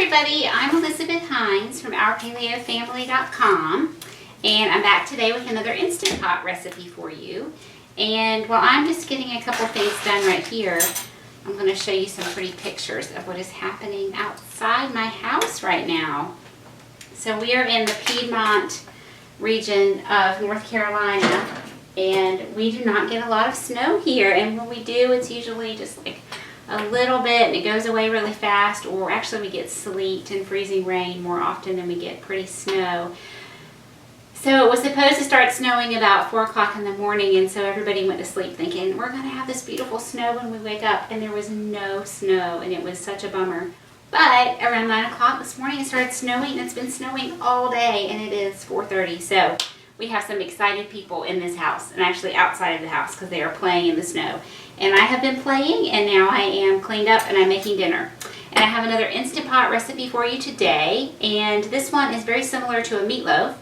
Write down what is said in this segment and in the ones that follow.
everybody, I'm Elizabeth Hines from OurPaleoFamily.com, and I'm back today with another Instant Pot recipe for you. And while I'm just getting a couple things done right here, I'm going to show you some pretty pictures of what is happening outside my house right now. So we are in the Piedmont region of North Carolina, and we do not get a lot of snow here, and when we do, it's usually just like a little bit and it goes away really fast, or actually we get sleet and freezing rain more often than we get pretty snow. So it was supposed to start snowing about 4 o'clock in the morning, and so everybody went to sleep thinking we're going to have this beautiful snow when we wake up, and there was no snow, and it was such a bummer. But around 9 o'clock this morning it started snowing, and it's been snowing all day, and it is 4:30. So we have some excited people in this house, and actually outside of the house, because they are playing in the snow. And I have been playing, and now I am cleaned up and I'm making dinner. And I have another Instant Pot recipe for you today, and this one is very similar to a meatloaf,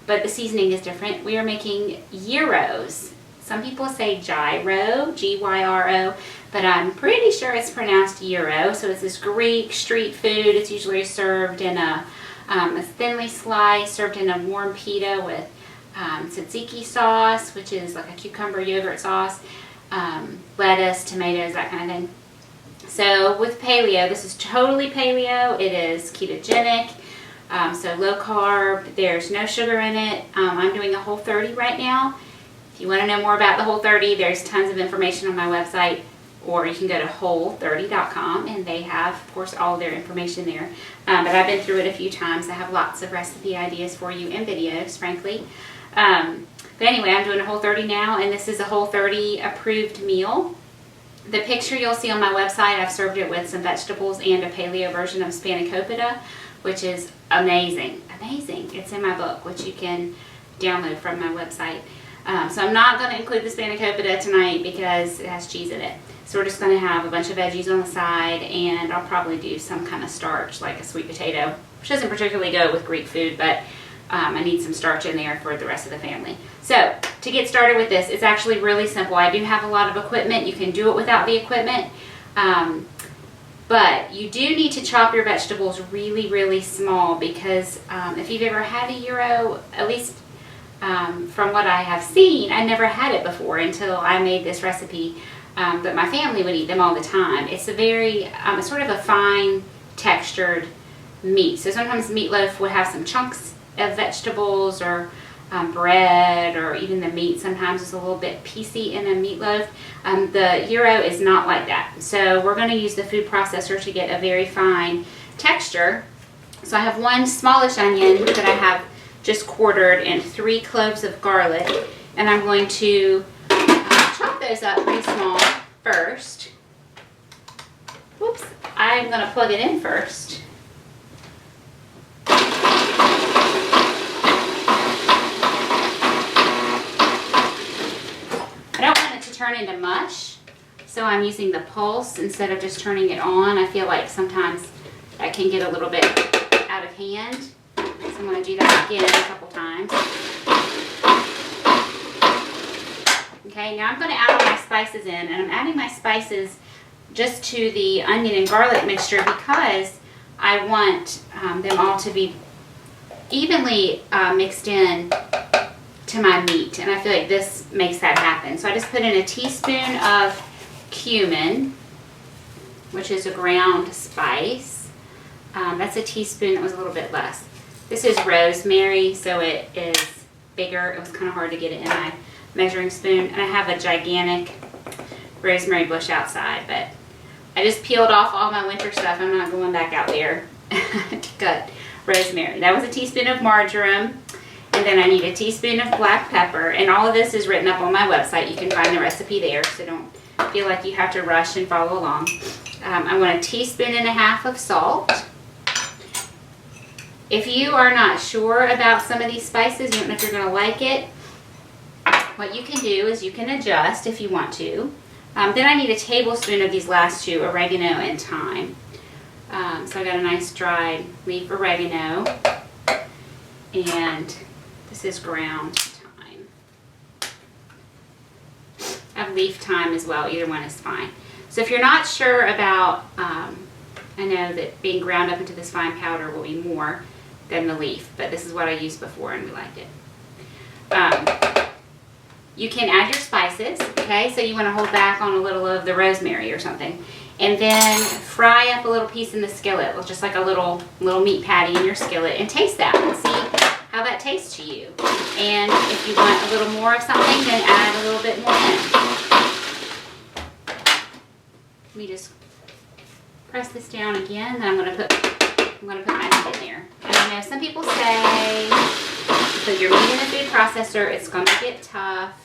but the seasoning is different. We are making gyros. Some people say gyro, G-Y-R-O, but I'm pretty sure it's pronounced gyro. So it's this Greek street food. It's usually served in a thinly sliced, served in a warm pita with tzatziki sauce, which is like a cucumber yogurt sauce, lettuce, tomatoes, that kind of thing. So with paleo, this is totally paleo. It is ketogenic, so low carb. There's no sugar in it. I'm doing a Whole30 right now. If you want to know more about the Whole30, there's tons of information on my website, or you can go to whole30.com, and they have, of course, all their information there. But I've been through it a few times. I have lots of recipe ideas for you and videos, frankly. But anyway, I'm doing a Whole30 now, and this is a Whole30 approved meal. The picture you'll see on my website, I've served it with some vegetables and a paleo version of spanakopita, which is amazing. Amazing. It's in my book, which you can download from my website. So I'm not going to include the spanakopita tonight because it has cheese in it. So we're just going to have a bunch of veggies on the side, and I'll probably do some kind of starch like a sweet potato, which doesn't particularly go with Greek food, but I need some starch in there for the rest of the family. So to get started with this, it's actually really simple. I do have a lot of equipment. You can do it without the equipment. But you do need to chop your vegetables really, really small, because if you've ever had a gyro, at least from what I have seen, I never had it before until I made this recipe, but my family would eat them all the time. It's a very, sort of a fine textured meat. So sometimes meatloaf would have some chunks of vegetables, or bread, or even the meat sometimes is a little bit piecey in a meatloaf. The gyro is not like that. So we're going to use the food processor to get a very fine texture. So I have one smallish onion that I have just quartered, and 3 cloves of garlic, and I'm going to chop those up pretty small first. Whoops, I'm going to plug it in first. Turn into mush, so I'm using the pulse instead of just turning it on. I feel like sometimes that can get a little bit out of hand, so I'm going to do that again a couple times. Okay, now I'm going to add all my spices in, and I'm adding my spices just to the onion and garlic mixture because I want them all to be evenly mixed in to my meat, and I feel like this makes that happen. So I just put in a teaspoon of cumin, which is a ground spice. That's a teaspoon. That was a little bit less. This is rosemary, so it is bigger. It was kind of hard to get it in my measuring spoon, and I have a gigantic rosemary bush outside, but I just peeled off all my winter stuff. I'm not going back out there to cut rosemary. That was a teaspoon of marjoram. And then I need a teaspoon of black pepper, and all of this is written up on my website. You can find the recipe there, so don't feel like you have to rush and follow along. I want a teaspoon and a half of salt. If you are not sure about some of these spices, you don't know if you're going to like it, what you can do is you can adjust if you want to. Then I need a tablespoon of these last 2, oregano and thyme. So I got a nice dried leaf oregano, and this is ground thyme. I have leaf thyme as well. Either one is fine. So if you're not sure about I know that being ground up into this fine powder will be more than the leaf, but this is what I used before and we liked it. You can add your spices, okay? So you want to hold back on a little of the rosemary or something. And then fry up a little piece in the skillet, just like a little meat patty in your skillet, and taste that and see how that tastes to you. And if you want a little more of something, then add a little bit more in. Let me just press this down again, then I'm going to put my meat in there. And I know some people say put your meat in the food processor, it's going to get tough.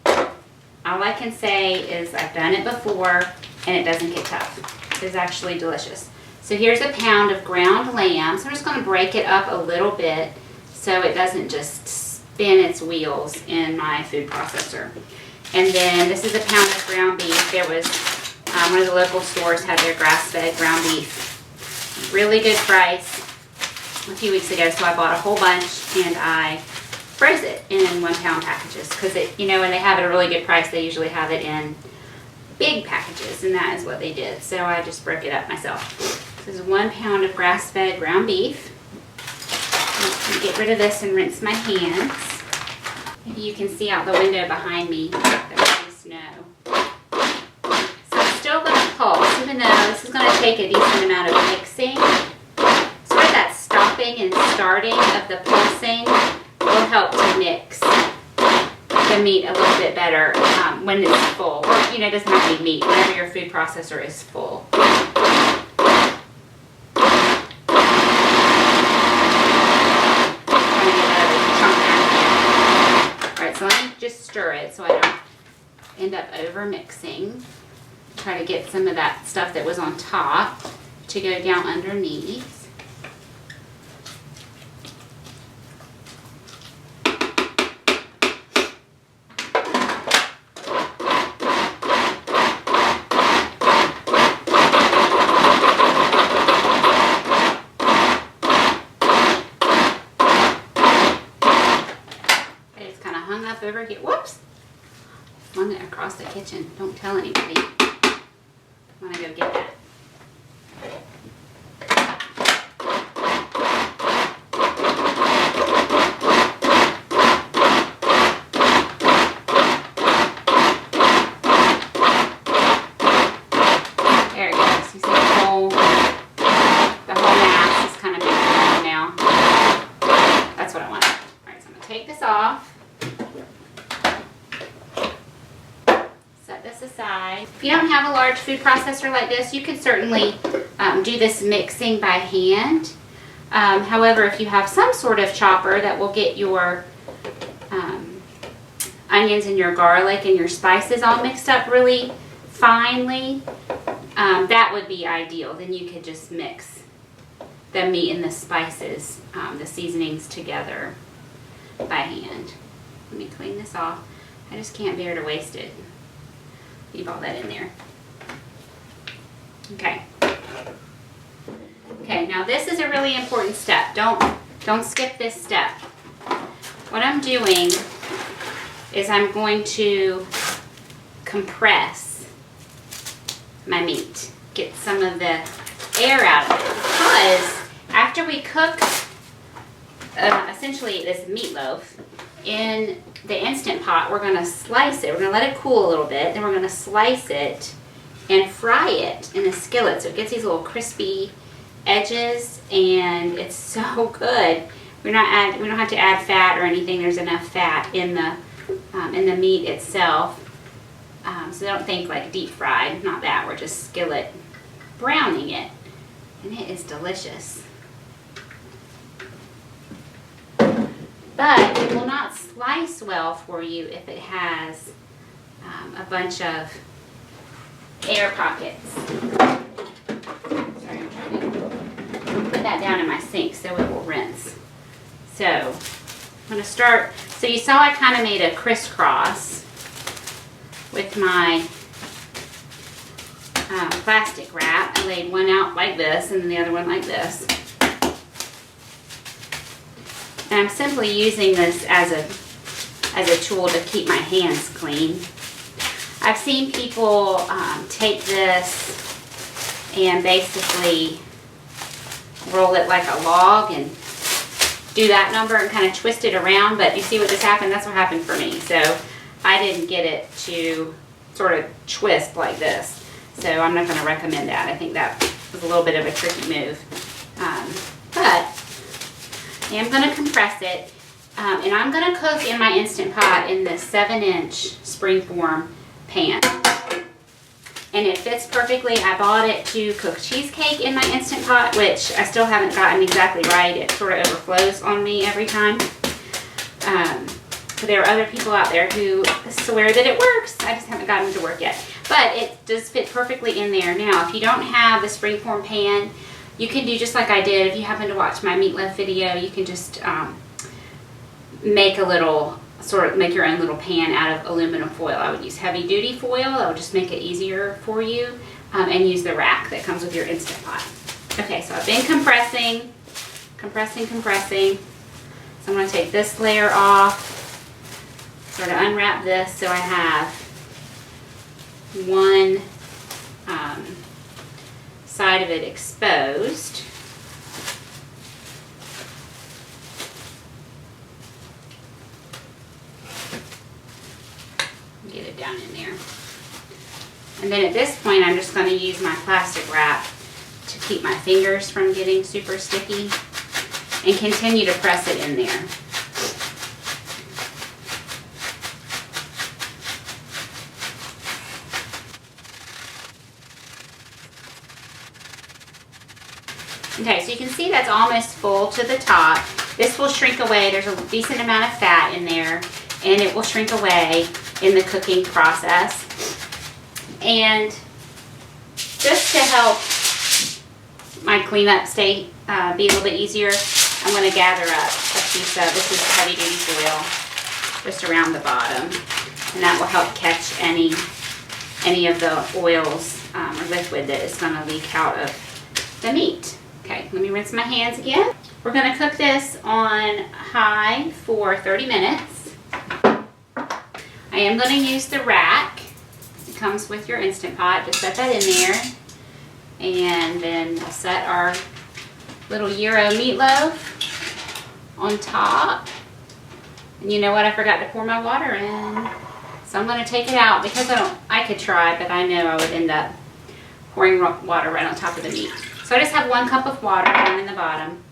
All I can say is I've done it before and it doesn't get tough. It's actually delicious. So here's a pound of ground lamb. So I'm just going to break it up a little bit so it doesn't just spin its wheels in my food processor. And then this is a pound of ground beef. There was one of the local stores had their grass-fed ground beef. Really good price a few weeks ago, so I bought a whole bunch and I froze it in 1 pound packages because it, when they have it at a really good price, they usually have it in big packages, and that is what they did. So I just broke it up myself. This is 1 pound of grass-fed ground beef. I'm going to get rid of this and rinse my hands. Maybe you can see out the window behind me there's any snow. So I'm still going to pulse, even though this is going to take a decent amount of mixing. Sort of that stopping and starting of the pulsing will help to mix the meat a little bit better when it's full. Or, it doesn't have to be meat, whenever your food processor is full. Alright, so let me just stir it so I don't end up over mixing. Try to get some of that stuff that was on top to go down underneath. Up over here. Whoops! Flung it across the kitchen. Don't tell anybody. I'm gonna go get that. There it goes. You see the whole mass is kind of mixing now. That's what I want. Alright, so I'm gonna take this off. This aside. If you don't have a large food processor like this, you can certainly do this mixing by hand. However, if you have some sort of chopper that will get your onions and your garlic and your spices all mixed up really finely, that would be ideal. Then you could just mix the meat and the spices, the seasonings together by hand. Let me clean this off. I just can't bear to waste it. Leave all that in there. Okay. Okay, now this is a really important step. Don't skip this step. What I'm doing is I'm going to compress my meat. Get some of the air out of it. Because after we cook essentially this meatloaf in the Instant Pot, we're going to slice it. We're going to let it cool a little bit. Then we're going to slice it and fry it in a skillet so it gets these little crispy edges, and it's so good. We don't have to add fat or anything. There's enough fat in the meat itself. So don't think like deep fried. Not that. We're just skillet browning it, and it is delicious. But it will not slice well for you if it has a bunch of air pockets. Sorry, I'm trying to put that down in my sink so it will rinse. So I'm going to start. So you saw I kind of made a crisscross with my plastic wrap. I laid one out like this and then the other one like this. And I'm simply using this as a tool to keep my hands clean. I've seen people take this and basically roll it like a log and do that number and kind of twist it around. But you see what just happened? That's what happened for me. So I didn't get it to sort of twist like this. So I'm not going to recommend that. I think that was a little bit of a tricky move. But I am going to compress it. And I'm going to cook in my Instant Pot in this 7-inch springform pan. And it fits perfectly. I bought it to cook cheesecake in my Instant Pot, which I still haven't gotten exactly right. It sort of overflows on me every time. But there are other people out there who swear that it works. I just haven't gotten it to work yet. But it does fit perfectly in there. Now, if you don't have the springform pan, you can do just like I did. If you happen to watch my meatloaf video, you can just make your own little pan out of aluminum foil. I would use heavy duty foil. That would just make it easier for you. And use the rack that comes with your Instant Pot. Okay, so I've been compressing. So I'm going to take this layer off. Sort of unwrap this so I have one side of it exposed. Get it down in there. And then at this point, I'm just going to use my plastic wrap to keep my fingers from getting super sticky and continue to press it in there. Okay, so you can see that's almost full to the top. This will shrink away. There's a decent amount of fat in there, and it will shrink away in the cooking process. And just to help my cleanup be a little bit easier, I'm going to gather up a piece of, this is heavy duty foil, just around the bottom, and that will help catch any of the oils or liquid that is going to leak out of the meat. Okay, let me rinse my hands again. We're going to cook this on high for 30 minutes. I am going to use the rack. It comes with your Instant Pot. Just set that in there. And then we'll set our little Gyro meatloaf on top. And you know what? I forgot to pour my water in. So I'm going to take it out because I could try, but I know I would end up pouring water right on top of the meat. So I just have 1 cup of water down in the bottom.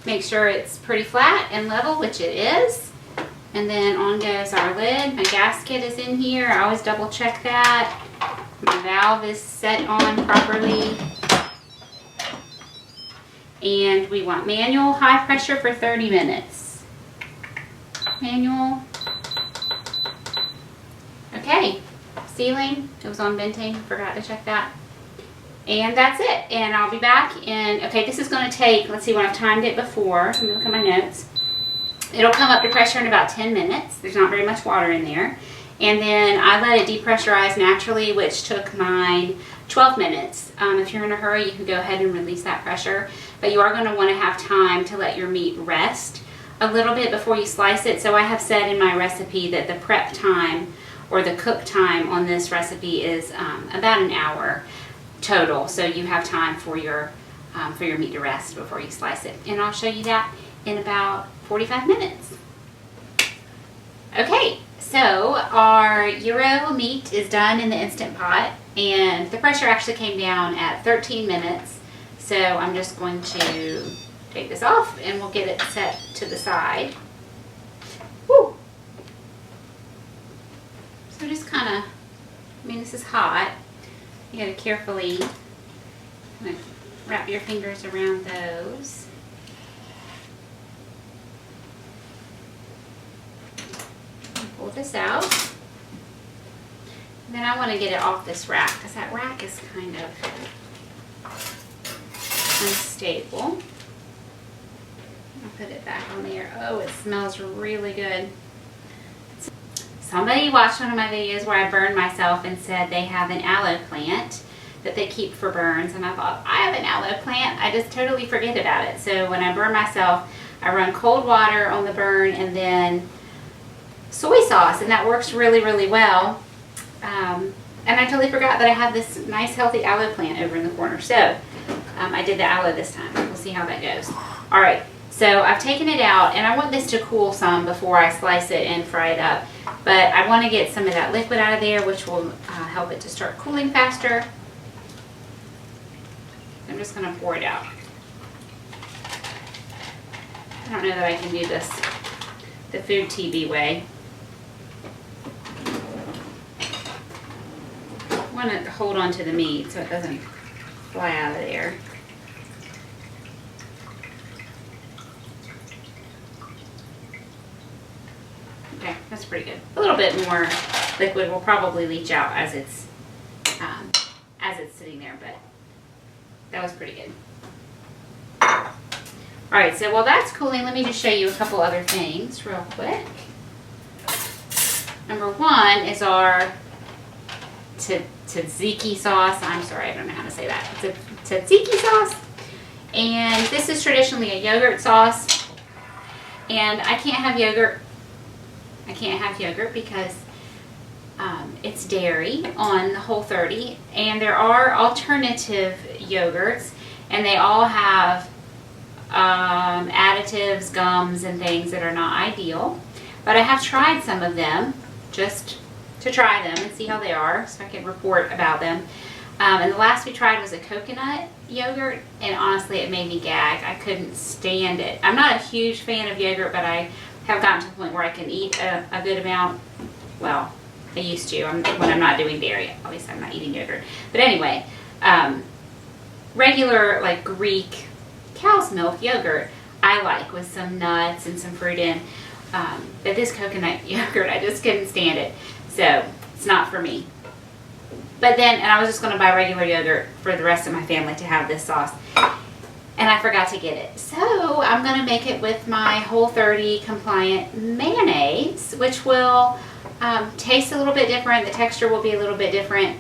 Make sure it's pretty flat and level, which it is. And then on goes our lid. My gasket is in here. I always double check that. My valve is set on properly. And we want manual high pressure for 30 minutes. Manual. Okay, sealing, it was on venting, forgot to check that. And that's it, and I'll be back in, okay, this is going to take, let's see when I've timed it before, I'm going to look at my notes. It'll come up to pressure in about 10 minutes, there's not very much water in there. And then I let it depressurize naturally, which took mine 12 minutes. If you're in a hurry, you can go ahead and release that pressure, but you are going to want to have time to let your meat rest a little bit before you slice it. So I have said in my recipe that the prep time or the cook time on this recipe is about an hour total. So you have time for your meat to rest before you slice it. And I'll show you that in about 45 minutes. Okay, so our Gyro meat is done in the Instant Pot, and the pressure actually came down at 13 minutes. So I'm just going to take this off and we'll get it set to the side. Woo! So just kind of, I mean, this is hot. You got to carefully wrap your fingers around those. Pull this out. And then I want to get it off this rack because that rack is kind of unstable. I'll put it back on there. Oh, it smells really good. Somebody watched one of my videos where I burned myself and said they have an aloe plant that they keep for burns, and I thought, I have an aloe plant, I just totally forget about it. So when I burn myself, I run cold water on the burn and then soy sauce, and that works really, really well. And I totally forgot that I have this nice healthy aloe plant over in the corner. So I did the aloe this time. We'll see how that goes. All right, so I've taken it out, and I want this to cool some before I slice it and fry it up. But I want to get some of that liquid out of there, which will help it to start cooling faster. I'm just going to pour it out. I don't know that I can do this the food TV way. I want to hold on to the meat so it doesn't fly out of there. Okay, that's pretty good. A little bit more liquid will probably leach out as it's sitting there, but that was pretty good. All right, so while that's cooling, let me just show you a couple other things real quick. Number one is our tzatziki sauce. I'm sorry, I don't know how to say that. It's a tzatziki sauce. And this is traditionally a yogurt sauce. And I can't have yogurt. I can't have yogurt because it's dairy on the Whole30. And there are alternative yogurts. And they all have additives, gums, and things that are not ideal. But I have tried some of them just to try them and see how they are so I can report about them. And the last we tried was a coconut yogurt, and honestly it made me gag. I couldn't stand it. I'm not a huge fan of yogurt, but I have gotten to the point where I can eat a good amount. Well, I used to when I'm not doing dairy. Obviously I'm not eating yogurt. But anyway, regular like Greek cow's milk yogurt I like with some nuts and some fruit in. But this coconut yogurt, I just couldn't stand it. So it's not for me. But then, and I was just going to buy regular yogurt for the rest of my family to have this sauce. And I forgot to get it. So I'm going to make it with my Whole30 compliant mayonnaise, which will taste a little bit different. The texture will be a little bit different.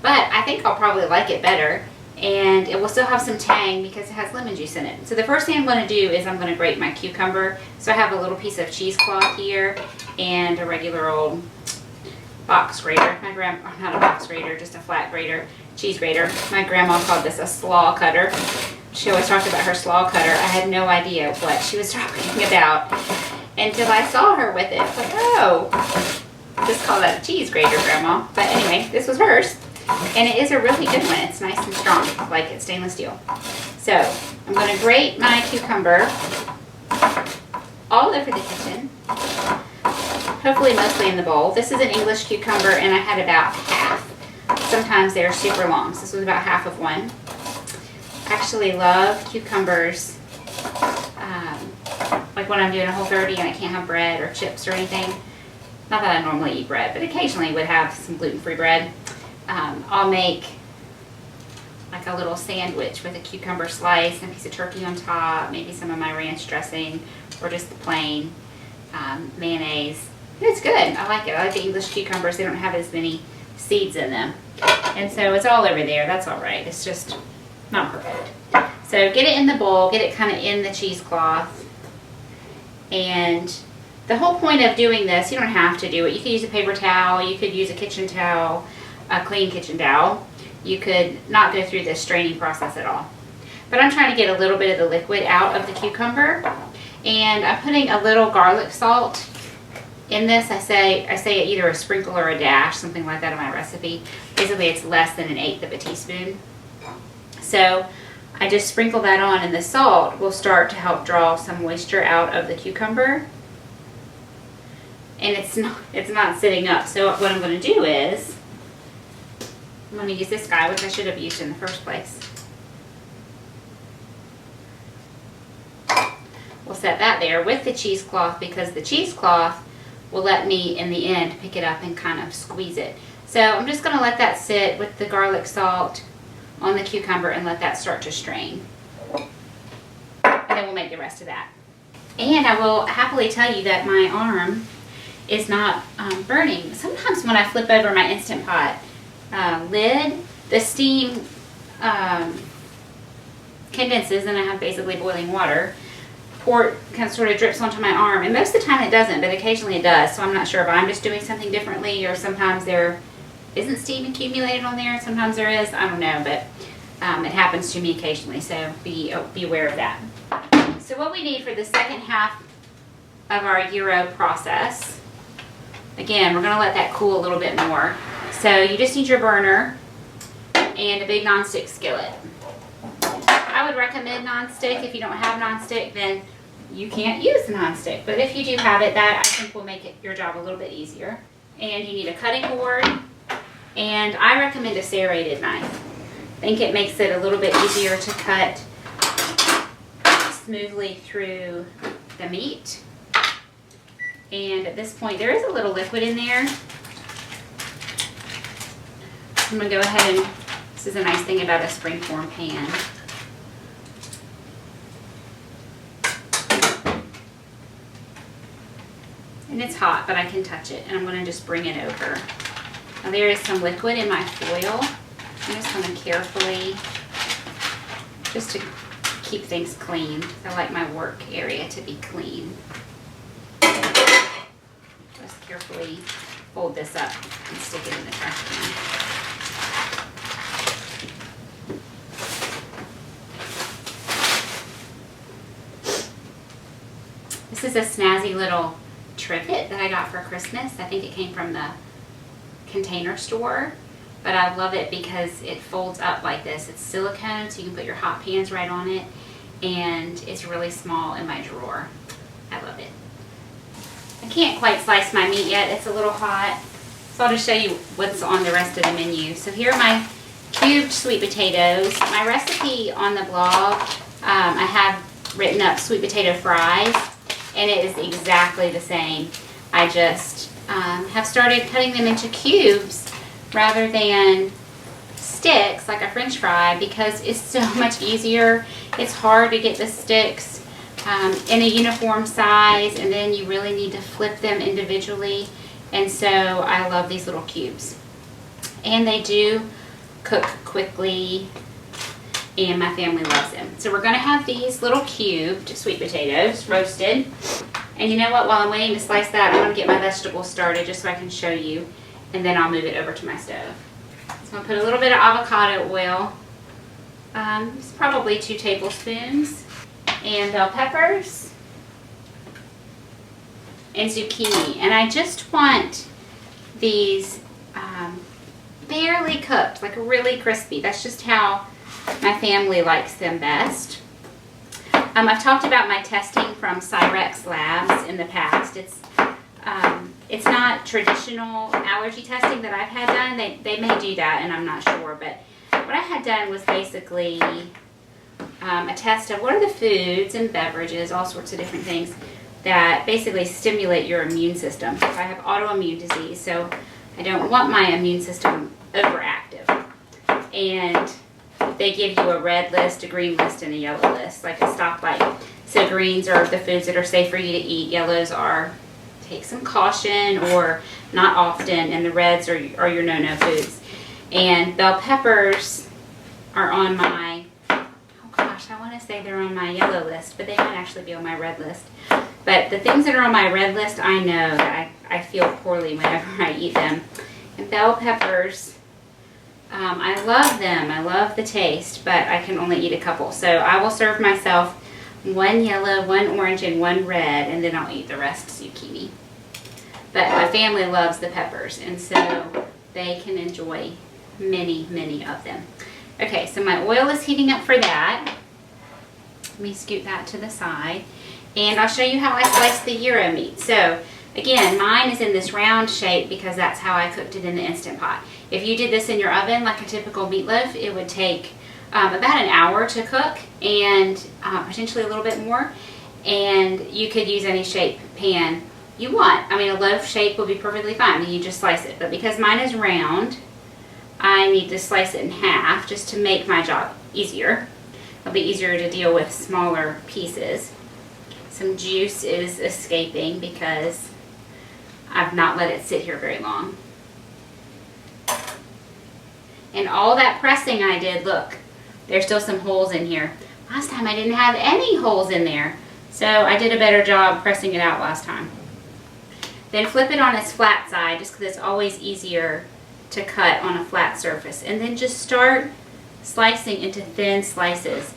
But I think I'll probably like it better. And it will still have some tang because it has lemon juice in it. So the first thing I'm going to do is I'm going to grate my cucumber. So I have a little piece of cheesecloth here and a regular old box grater. My grandma, not a box grater, just a flat grater, cheese grater. My grandma called this a slaw cutter. She always talked about her slaw cutter. I had no idea what she was talking about until I saw her with it. It's like, oh, just call that a cheese grater, Grandma. But anyway, this was hers. And it is a really good one. It's nice and strong, like it's stainless steel. So I'm going to grate my cucumber all over the kitchen. Hopefully mostly in the bowl. This is an English cucumber, and I had about half. Sometimes they're super long, so this was about half of one. I actually love cucumbers, like when I'm doing a Whole30 and I can't have bread or chips or anything. Not that I normally eat bread, but occasionally would have some gluten-free bread. I'll make like a little sandwich with a cucumber slice and a piece of turkey on top, maybe some of my ranch dressing, or just the plain mayonnaise. It's good. I like it. I like the English cucumbers. They don't have as many seeds in them. And so it's all over there. That's all right. It's just not perfect. So get it in the bowl. Get it kind of in the cheesecloth. And the whole point of doing this, you don't have to do it. You could use a paper towel. You could use a kitchen towel, a clean kitchen towel. You could not go through this straining process at all. But I'm trying to get a little bit of the liquid out of the cucumber. And I'm putting a little garlic salt in this. I say either a sprinkle or a dash, something like that in my recipe. Basically, it's less than 1/8 of a teaspoon. So I just sprinkle that on, and the salt will start to help draw some moisture out of the cucumber. And it's not sitting up. So what I'm going to do is I'm going to use this guy, which I should have used in the first place. We'll set that there with the cheesecloth, because the cheesecloth will let me, in the end, pick it up and kind of squeeze it. So I'm just going to let that sit with the garlic salt on the cucumber and let that start to strain. And then we'll make the rest of that. And I will happily tell you that my arm is not burning. Sometimes when I flip over my Instant Pot lid, the steam condenses and I have basically boiling water. kind of sort of drips onto my arm. And most of the time it doesn't, but occasionally it does. So I'm not sure if I'm just doing something differently, or sometimes there isn't steam accumulated on there. Sometimes there is. I don't know, but it happens to me occasionally. So be aware of that. So what we need for the second half of our gyro process, again, we're going to let that cool a little bit more. So you just need your burner and a big nonstick skillet. I would recommend nonstick. If you don't have nonstick, then you can't use nonstick. But if you do have it, that I think will make your job a little bit easier. And you need a cutting board, and I recommend a serrated knife. I think it makes it a little bit easier to cut smoothly through the meat. And at this point, there is a little liquid in there. I'm going to go ahead and, this is a nice thing about a springform pan. And it's hot, but I can touch it, and I'm going to just bring it over. Now there is some liquid in my foil. I'm just going to carefully, just to keep things clean. I like my work area to be clean. Just carefully fold this up and stick it in the trash can. This is a snazzy little trivet that I got for Christmas. I think it came from the Container Store, but I love it because it folds up like this. It's silicone, so you can put your hot pans right on it, and it's really small in my drawer. I love it. I can't quite slice my meat yet. It's a little hot, so I'll just show you what's on the rest of the menu. So here are my cubed sweet potatoes. My recipe on the blog, I have written up sweet potato fries, and it is exactly the same. I just have started cutting them into cubes rather than sticks like a French fry, because it's so much easier. It's hard to get the sticks in a uniform size, and then you really need to flip them individually. And so I love these little cubes, and they do cook quickly, and my family loves them. So we're going to have these little cubed sweet potatoes roasted. And you know what, while I'm waiting to slice that, I'm going to get my vegetables started just so I can show you, and then I'll move it over to my stove. So I'm going to put a little bit of avocado oil, it's probably 2 tablespoons, and bell peppers, and zucchini. And I just want these barely cooked, like really crispy. That's just how my family likes them best. I've talked about my testing from Cyrex Labs in the past. It's not traditional allergy testing that I've had done. They may do that, and I'm not sure. But what I had done was basically a test of what are the foods and beverages, all sorts of different things that basically stimulate your immune system. I have autoimmune disease, so I don't want my immune system overactive. And they give you a red list, a green list, and a yellow list, like a stoplight. So greens are the foods that are safe for you to eat. Yellows are take some caution or not often, and the reds are your no-no foods. And bell peppers are on my, oh gosh, I want to say they're on my yellow list, but they might actually be on my red list. But the things that are on my red list, I know that I feel poorly whenever I eat them. And bell peppers, I love them. I love the taste, but I can only eat a couple. So I will serve myself 1 yellow, 1 orange, and 1 red, and then I'll eat the rest zucchini. But my family loves the peppers, and so they can enjoy many, many of them. Okay, so my oil is heating up for that. Let me scoot that to the side, and I'll show you how I slice the gyro meat. So again, mine is in this round shape because that's how I cooked it in the Instant Pot. If you did this in your oven like a typical meatloaf, it would take about an hour to cook, and potentially a little bit more. And you could use any shape pan you want. I mean, a loaf shape would be perfectly fine, and you just slice it. But because mine is round, I need to slice it in half just to make my job easier. It'll be easier to deal with smaller pieces. Some juice is escaping because I've not let it sit here very long. And all that pressing I did, look, there's still some holes in here. Last time I didn't have any holes in there. So I did a better job pressing it out last time. Then flip it on its flat side, just because it's always easier to cut on a flat surface. And then just start slicing into thin slices.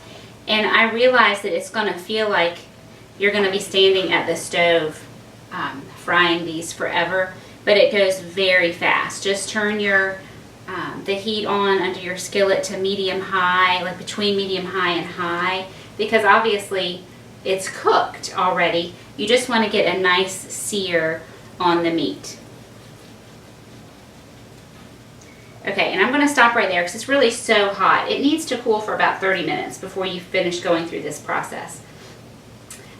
And I realize that it's going to feel like you're going to be standing at the stove frying these forever, but it goes very fast. Just turn your the heat on under your skillet to medium high, like between medium high and high, because obviously it's cooked already. You just want to get a nice sear on the meat. Okay, and I'm going to stop right there because it's really so hot. It needs to cool for about 30 minutes before you finish going through this process.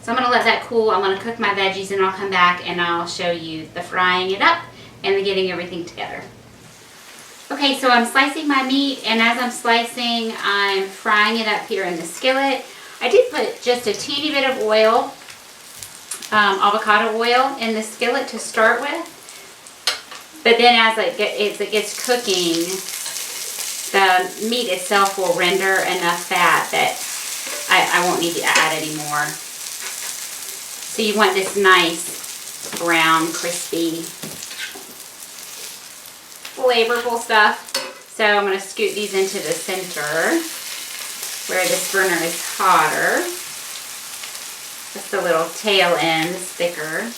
So I'm going to let that cool. I'm going to cook my veggies and I'll come back and I'll show you the frying it up and the getting everything together. Okay, so I'm slicing my meat, and as I'm slicing, I'm frying it up here in the skillet. I did put just a teeny bit of oil, avocado oil, in the skillet to start with. But then as it gets cooking, the meat itself will render enough fat that I won't need to add any more. So you want this nice brown, crispy, flavorful stuff. So I'm going to scoot these into the center where this burner is hotter. Just the little tail end is thicker.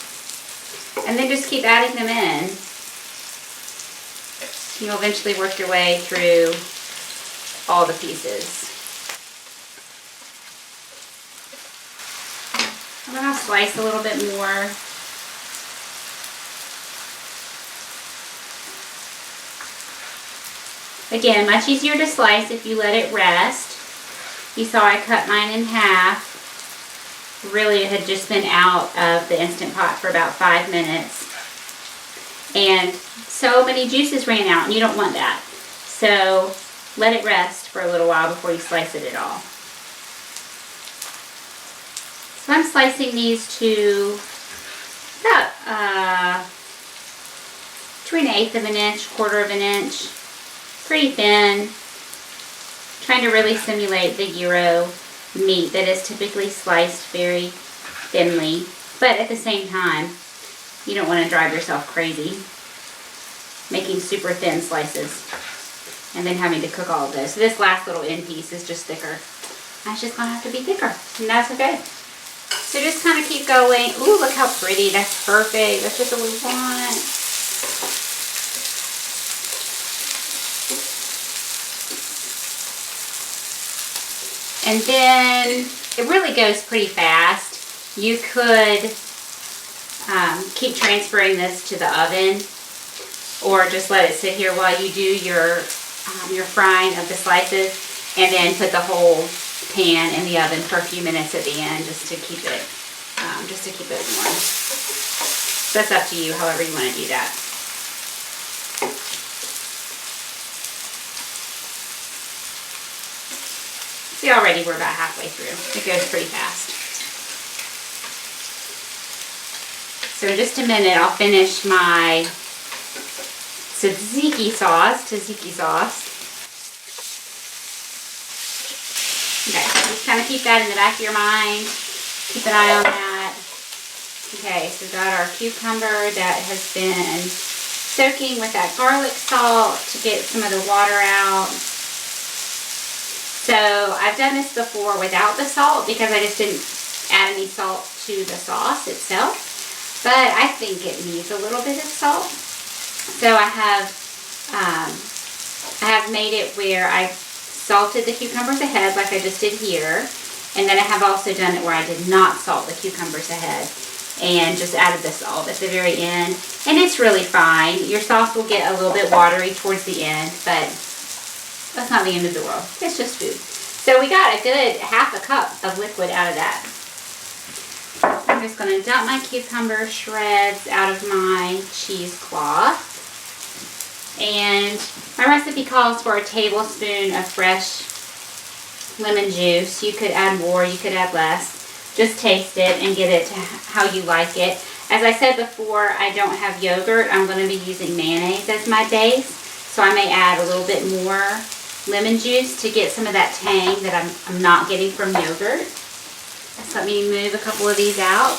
And then just keep adding them in. You'll eventually work your way through all the pieces. I'm going to slice a little bit more. Again, much easier to slice if you let it rest. You saw I cut mine in half. Really, it had just been out of the Instant Pot for about 5 minutes. And so many juices ran out, and you don't want that. So let it rest for a little while before you slice it at all. So I'm slicing these to about between 1/8 of an inch, 1/4 of an inch. Pretty thin. Trying to really simulate the gyro meat that is typically sliced very thinly. But at the same time, you don't want to drive yourself crazy making super thin slices and then having to cook all of those. So this last little end piece is just thicker. That's just going to have to be thicker, and that's okay. So just kind of keep going. Ooh, look how pretty. That's perfect. That's just what we want. And then it really goes pretty fast. You could keep transferring this to the oven, or just let it sit here while you do your frying of the slices, and then put the whole pan in the oven for a few minutes at the end, just to keep it warm. So that's up to you, however you want to do that. See, already we're about halfway through. It goes pretty fast. So in just a minute, I'll finish my tzatziki sauce. Okay, just kind of keep that in the back of your mind. Keep an eye on that. Okay, so we've got our cucumber that has been soaking with that garlic salt to get some of the water out. So I've done this before without the salt because I just didn't add any salt to the sauce itself. But I think it needs a little bit of salt. So I have made it where I salted the cucumbers ahead like I just did here. And then I have also done it where I did not salt the cucumbers ahead and just added the salt at the very end. And it's really fine. Your sauce will get a little bit watery towards the end, but that's not the end of the world. It's just food. So we got a good 1/2 cup of liquid out of that. I'm just going to dump my cucumber shreds out of my cheesecloth. And my recipe calls for a tablespoon of fresh lemon juice. You could add more, you could add less. Just taste it and get it to how you like it. As I said before, I don't have yogurt. I'm going to be using mayonnaise as my base. So I may add a little bit more lemon juice to get some of that tang that I'm not getting from yogurt. Just let me move a couple of these out.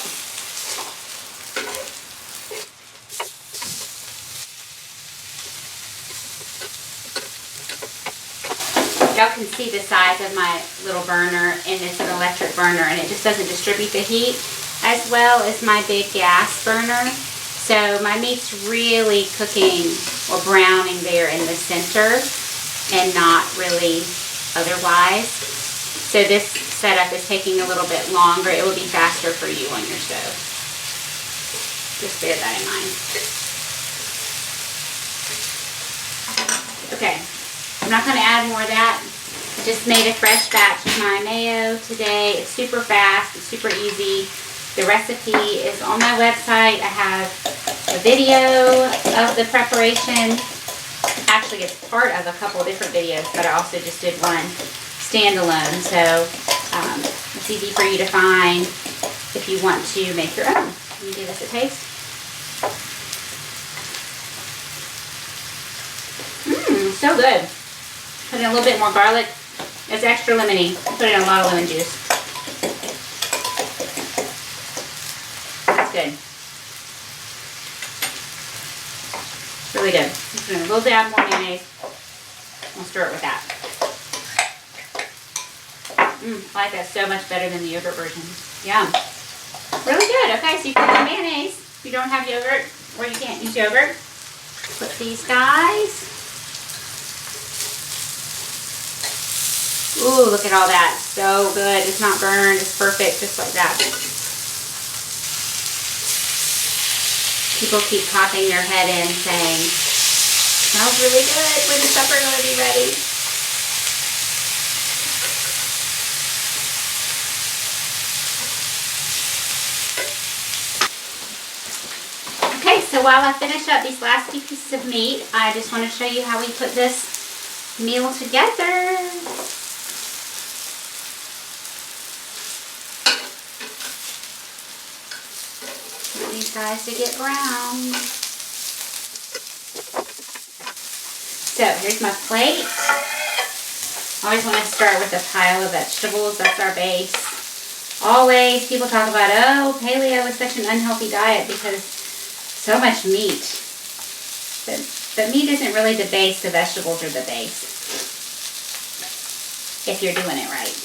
Y'all can see the size of my little burner, and it's an electric burner, and it just doesn't distribute the heat as well as my big gas burner. So my meat's really cooking or browning there in the center and not really otherwise. So this setup is taking a little bit longer. It will be faster for you on your stove. Just bear that in mind. Okay, I'm not going to add more of that. I just made a fresh batch of my mayo today. It's super fast. It's super easy. The recipe is on my website. I have a video of the preparation. Actually, it's part of a couple different videos, but I also just did one standalone. So it's easy for you to find if you want to make your own. Let me give this a taste. So good. Put in a little bit more garlic. It's extra lemony. Put in a lot of lemon juice. That's good. Really good. I'm going to a little dab more mayonnaise. I'll stir it with that. I like that so much better than the yogurt version. Yum. Really good. Okay, so you can use mayonnaise if you don't have yogurt or you can't use yogurt. Put these guys. Ooh, look at all that. So good. It's not burned. It's perfect. Just like that. People keep popping their head in saying, smells really good. When's the supper going to be ready? Okay, so while I finish up these last few pieces of meat, I just want to show you how we put this meal together. These guys to get brown. So here's my plate. I always want to start with a pile of vegetables. That's our base. Always people talk about, oh, paleo is such an unhealthy diet because so much meat. But meat isn't really the base. The vegetables are the base. If you're doing it right.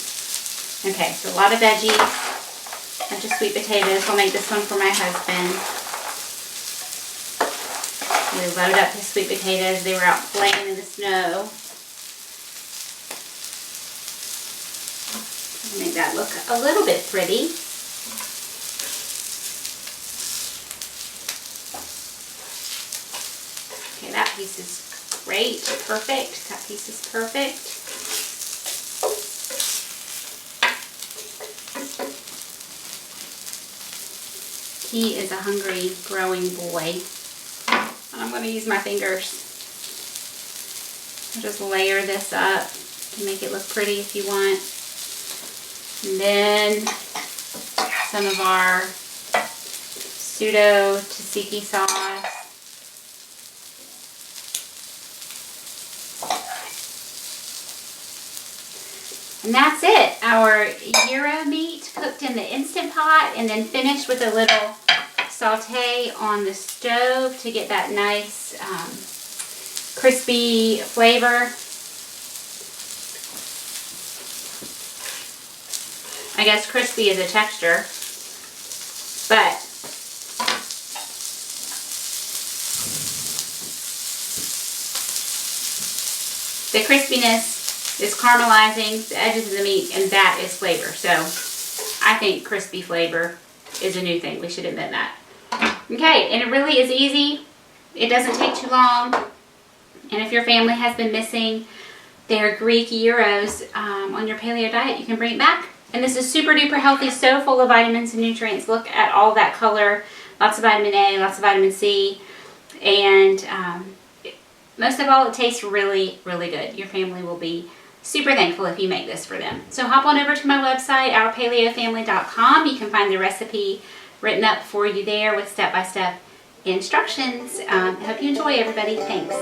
Okay, so a lot of veggies. Bunch of sweet potatoes. I'll make this one for my husband. We loaded up his sweet potatoes. They were out playing in the snow. Make that look a little bit pretty. Okay, that piece is great. Perfect. That piece is perfect. He is a hungry, growing boy. And I'm going to use my fingers. I'll just layer this up to make it look pretty if you want. And then some of our pseudo tzatziki sauce. And that's it. Our gyro meat cooked in the Instant Pot and then finished with a little saute on the stove to get that nice crispy flavor. I guess crispy is a texture, but the crispiness is caramelizing the edges of the meat, and that is flavor. So I think crispy flavor is a new thing. We should admit that. Okay, and it really is easy. It doesn't take too long. And if your family has been missing their Greek gyros on your paleo diet, you can bring it back. And this is super duper healthy, so full of vitamins and nutrients. Look at all that color. Lots of vitamin A, lots of vitamin C. And most of all, it tastes really, really good. Your family will be super thankful if you make this for them. So hop on over to my website, ourpaleofamily.com. You can find the recipe written up for you there with step-by-step instructions. I hope you enjoy, everybody. Thanks.